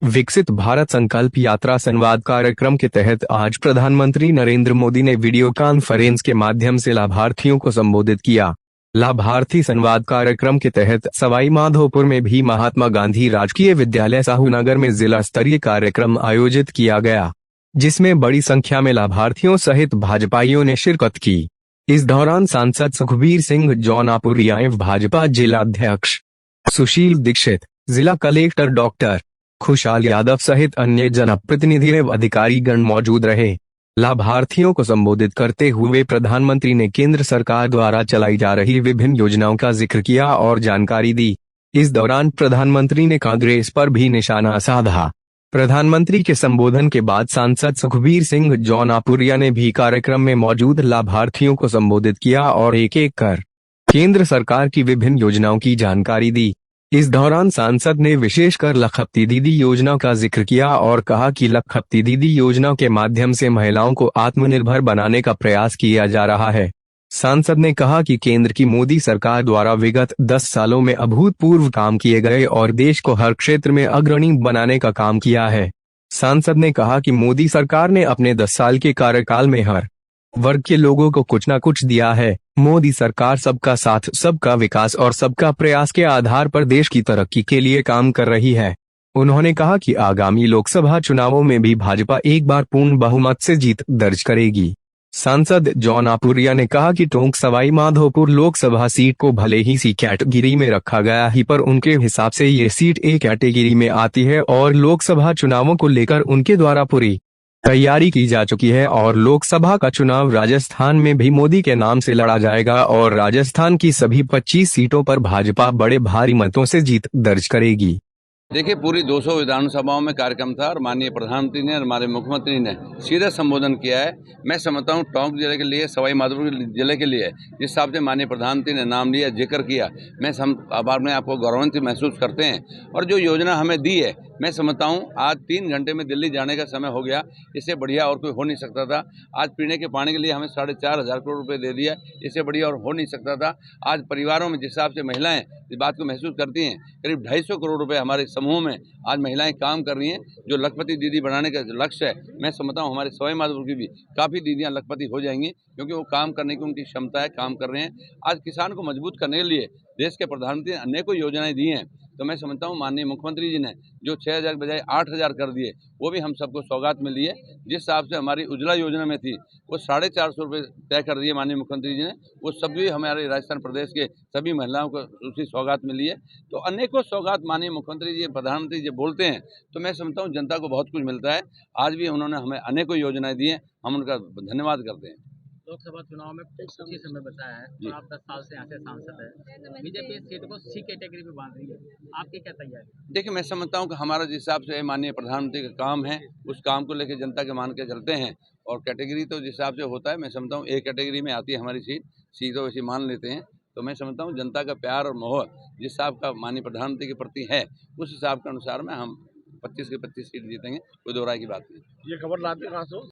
विकसित भारत संकल्प यात्रा संवाद कार्यक्रम के तहत आज प्रधानमंत्री नरेंद्र मोदी ने वीडियो कॉन्फ्रेंस के माध्यम से लाभार्थियों को संबोधित किया। लाभार्थी संवाद कार्यक्रम के तहत सवाई माधोपुर में भी महात्मा गांधी राजकीय विद्यालय साहूनगर में जिला स्तरीय कार्यक्रम आयोजित किया गया, जिसमें बड़ी संख्या में लाभार्थियों सहित भाजपाइयों ने शिरकत की। इस दौरान सांसद सुखबीर सिंह जौनपुरिया एवं भाजपा जिला अध्यक्ष सुशील दीक्षित, जिला कलेक्टर डॉक्टर खुशहाल यादव सहित अन्य जनप्रतिनिधि एवं अधिकारीगण मौजूद रहे। लाभार्थियों को संबोधित करते हुए प्रधानमंत्री ने केंद्र सरकार द्वारा चलाई जा रही विभिन्न योजनाओं का जिक्र किया और जानकारी दी। इस दौरान प्रधानमंत्री ने कांग्रेस पर भी निशाना साधा। प्रधानमंत्री के संबोधन के बाद सांसद सुखबीर सिंह जौनपुरिया ने भी कार्यक्रम में मौजूद लाभार्थियों को संबोधित किया और एक एक कर केंद्र सरकार की विभिन्न योजनाओं की जानकारी दी। इस दौरान सांसद ने विशेषकर लखपति दीदी योजना का जिक्र किया और कहा कि लखपति दीदी योजना के माध्यम से महिलाओं को आत्मनिर्भर बनाने का प्रयास किया जा रहा है। सांसद ने कहा कि केंद्र की मोदी सरकार द्वारा विगत 10 सालों में अभूतपूर्व काम किए गए और देश को हर क्षेत्र में अग्रणी बनाने का काम किया है। सांसद ने कहा कि मोदी सरकार ने अपने 10 साल के कार्यकाल में हर वर्ग के लोगों को कुछ न कुछ दिया है। मोदी सरकार सबका साथ, सबका विकास और सबका प्रयास के आधार पर देश की तरक्की के लिए काम कर रही है। उन्होंने कहा कि आगामी लोकसभा चुनावों में भी भाजपा एक बार पूर्ण बहुमत से जीत दर्ज करेगी। सांसद जौनपुरिया ने कहा कि टोंक सवाई माधोपुर लोकसभा सीट को भले ही सी कैटेगरी में रखा गया ही, पर उनके हिसाब से ये सीट ए कैटेगरी में आती है और लोकसभा चुनावों को लेकर उनके द्वारा पूरी तैयारी की जा चुकी है और लोकसभा का चुनाव राजस्थान में भी मोदी के नाम से लड़ा जाएगा और राजस्थान की सभी 25 सीटों पर भाजपा बड़े भारी मतों से जीत दर्ज करेगी। देखिए, पूरी 200 विधानसभाओं में कार्यक्रम था और माननीय प्रधानमंत्री ने और हमारे मुख्यमंत्री ने सीधा संबोधन किया है। मैं समझता हूँ टोंक जिले के लिए, सवाई माधोपुर जिले के लिए जिस हिसाब से माननीय प्रधानमंत्री ने नाम लिया, जिक्र किया, मैं अपने आपको गौरवान्वित महसूस करते हैं। और जो योजना हमें दी है, मैं समझता हूँ आज 3 घंटे में दिल्ली जाने का समय हो गया। इससे बढ़िया और कोई हो नहीं सकता था। आज पीने के पानी के लिए हमें 4,500 करोड़ रुपये दे दिया, इससे बढ़िया और हो नहीं सकता था। आज परिवारों में जिस हिसाब से महिलाएं इस बात को महसूस करती हैं, करीब 250 करोड़ रुपये हमारे समूह में आज महिलाएं काम कर रही हैं। जो लखपति दीदी बनाने का लक्ष्य है, मैं समझता हूँ हमारे सवाई माधोपुर की भी काफ़ी दीदियां लखपति हो जाएंगी, क्योंकि वो काम करने की उनकी क्षमता है, काम कर रहे हैं। आज किसान को मजबूत करने के लिए देश के प्रधानमंत्री ने अनेकों योजनाएं दी हैं। तो मैं समझता हूँ माननीय मुख्यमंत्री जी ने जो 6,000 के बजाय 8,000 कर दिए, वो भी हम सबको सौगात मिली है। जिस हिसाब से हमारी उज्ज्वला योजना में थी, वो 450 रुपये तय कर दिए माननीय मुख्यमंत्री जी ने, वो सब भी हमारे राजस्थान प्रदेश के सभी महिलाओं को उसकी सौगात मिली है। तो अनेकों सौगात माननीय मुख्यमंत्री जी, प्रधानमंत्री जी बोलते हैं, तो मैं समझता हूँ जनता को बहुत कुछ मिलता है। आज भी उन्होंने हमें अनेकों योजनाएं दी हैं, हम उनका धन्यवाद करते हैं। लोकसभा चुनाव में कुछ ही समय बचा है और आप 10 साल से यहाँ से सांसद है। बीजेपी इस सीट को सी कैटेगरी में बांध रही है, आपकी क्या तैयारी? देखिए, मैं समझता हूँ कि हमारा जिस हिसाब से माननीय प्रधानमंत्री का काम है, उस काम को लेकर जनता के मान के चलते हैं। और कैटेगरी तो जिस हिसाब से होता है, मैं समझता हूँ ए कैटेगरी में आती है हमारी सीट तो वैसे मान लेते हैं। तो मैं समझता हूँ जनता का प्यार और मोह जिस हिसाब का माननीय प्रधानमंत्री के प्रति है, उस हिसाब के अनुसार में हम 25 की 25 सीट जीतेंगे, कोई दो राय की बात नहीं। ये खबर लाते कहाँ से हो?